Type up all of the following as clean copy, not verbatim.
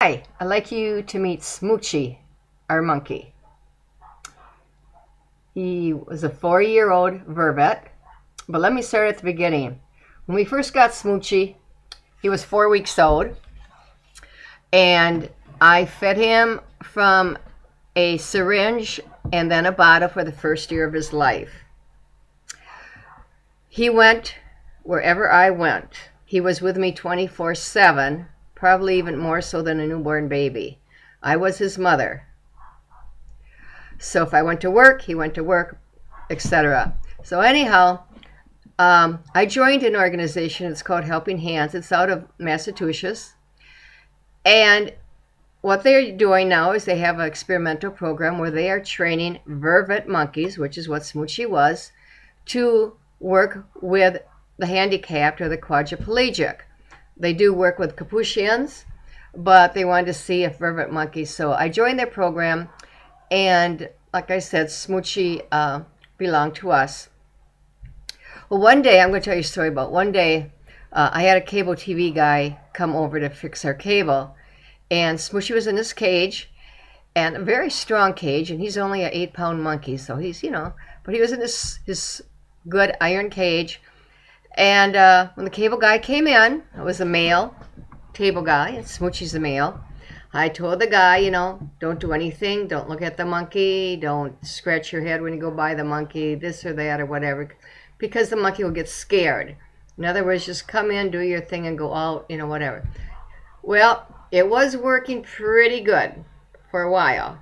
Hi, I'd like you to meet Smoochie, our monkey. He was a 4-year-old vervet, but let me start at the beginning. When we first got Smoochie, he was 4 weeks old, and I fed him from a syringe and then a bottle for the first year of his life. He went wherever I went. He was with me 24/7, probably even more so than a newborn baby. I was his mother. So if I went to work, he went to work, etc. So anyhow, I joined an organization. It's called Helping Hands. It's out of Massachusetts. And what they're doing now is they have an experimental program where they are training vervet monkeys, which is what Smoochie was, to work with the handicapped or the quadriplegic. They do work with Capuchins, but they wanted to see if vervet monkeys. So I joined their program, and like I said, Smoochie belonged to us. Well, one day, I'm going to tell you a story about one day, I had a cable TV guy come over to fix our cable, and Smoochie was in this cage, and a very strong cage, and he's only an 8-pound monkey, so he's, but he was in his good iron cage. And when the cable guy came in, it was a male cable guy, and Smoochie's a male. I told the guy, don't do anything, don't look at the monkey, don't scratch your head when you go by the monkey, this or that or whatever, because the monkey will get scared. In other words, just come in, do your thing, and go out, whatever. Well, it was working pretty good for a while.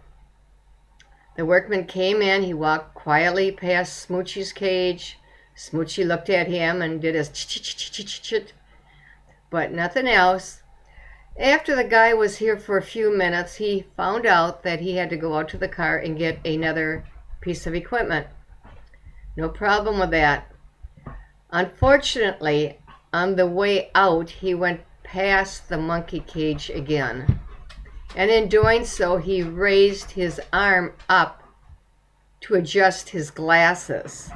The workman came in, he walked quietly past Smoochie's cage. Smoochie looked at him and did his ch-ch-ch-ch-ch-ch, but nothing else. After the guy was here for a few minutes, he found out that he had to go out to the car and get another piece of equipment. No problem with that. Unfortunately, on the way out, he went past the monkey cage again. And in doing so, he raised his arm up to adjust his glasses.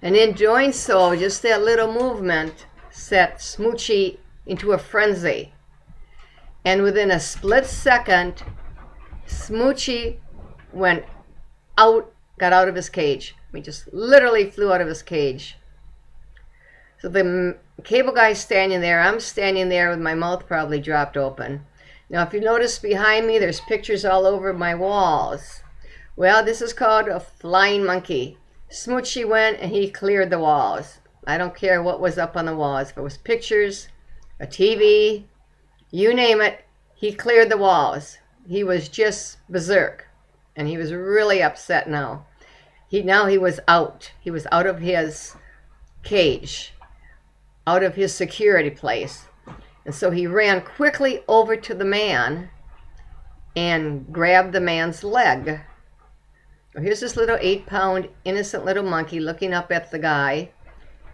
And in doing so, just that little movement set Smoochie into a frenzy. And within a split second, Smoochie went out, got out of his cage. He just literally flew out of his cage. So the cable guy's standing there. I'm standing there with my mouth probably dropped open. Now, if you notice behind me, there's pictures all over my walls. Well, this is called a flying monkey. Smoochie went and he cleared the walls. I don't care what was up on the walls. If it was pictures, a TV, you name it, he cleared the walls. He was just berserk, and he was really upset now. He was out. He was out of his cage, out of his security place. And so he ran quickly over to the man and grabbed the man's leg. Here's this little 8-pound innocent little monkey looking up at the guy.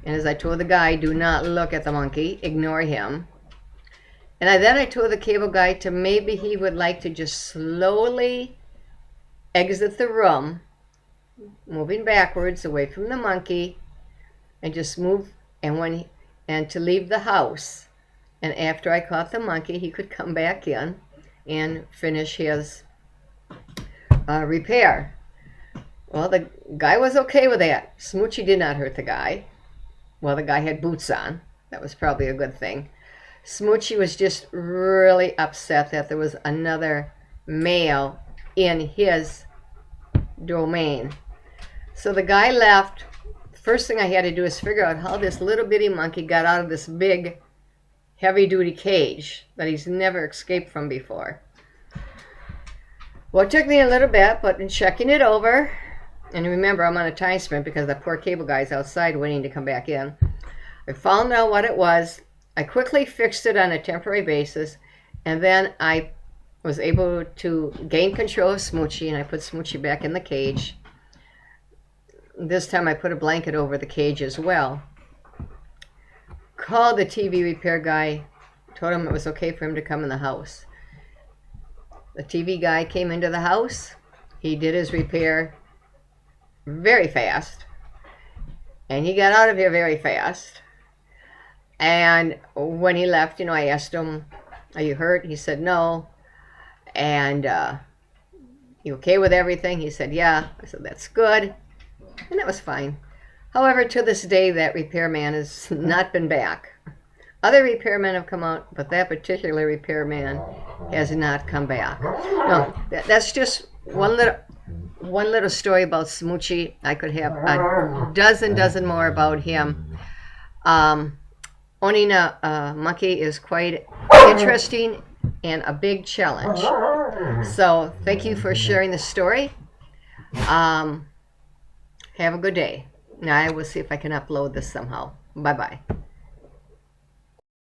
And as I told the guy, do not look at the monkey, ignore him. And then I told the cable guy to maybe he would like to just slowly exit the room, moving backwards away from the monkey, and just move, and to leave the house. And after I caught the monkey, he could come back in and finish his repair. Well, the guy was okay with that. Smoochie did not hurt the guy. Well, the guy had boots on. That was probably a good thing. Smoochie was just really upset that there was another male in his domain. So the guy left. First thing I had to do is figure out how this little bitty monkey got out of this big, heavy-duty cage that he's never escaped from before. Well, it took me a little bit, but in checking it over, and remember, I'm on a time sprint because the poor cable guy's outside waiting to come back in. I found out what it was. I quickly fixed it on a temporary basis, and then I was able to gain control of Smoochie, and I put Smoochie back in the cage. This time I put a blanket over the cage as well. Called the TV repair guy, told him it was okay for him to come in the house. The TV guy came into the house. He did his repair very fast, and he got out of here very fast. And when he left, I asked him, "Are you hurt?" He said, "No." And you okay with everything? He said, "Yeah." I said, "That's good." And that was fine. However, to this day, that repairman has not been back. Other repairmen have come out, but that particular repairman has not come back. No, that's just one little story about Smoochie. I could have a dozen more about him. Owning a monkey is quite interesting and a big challenge. So thank you for sharing the story. Have a good day. Now I will see if I can upload this somehow. Bye-bye.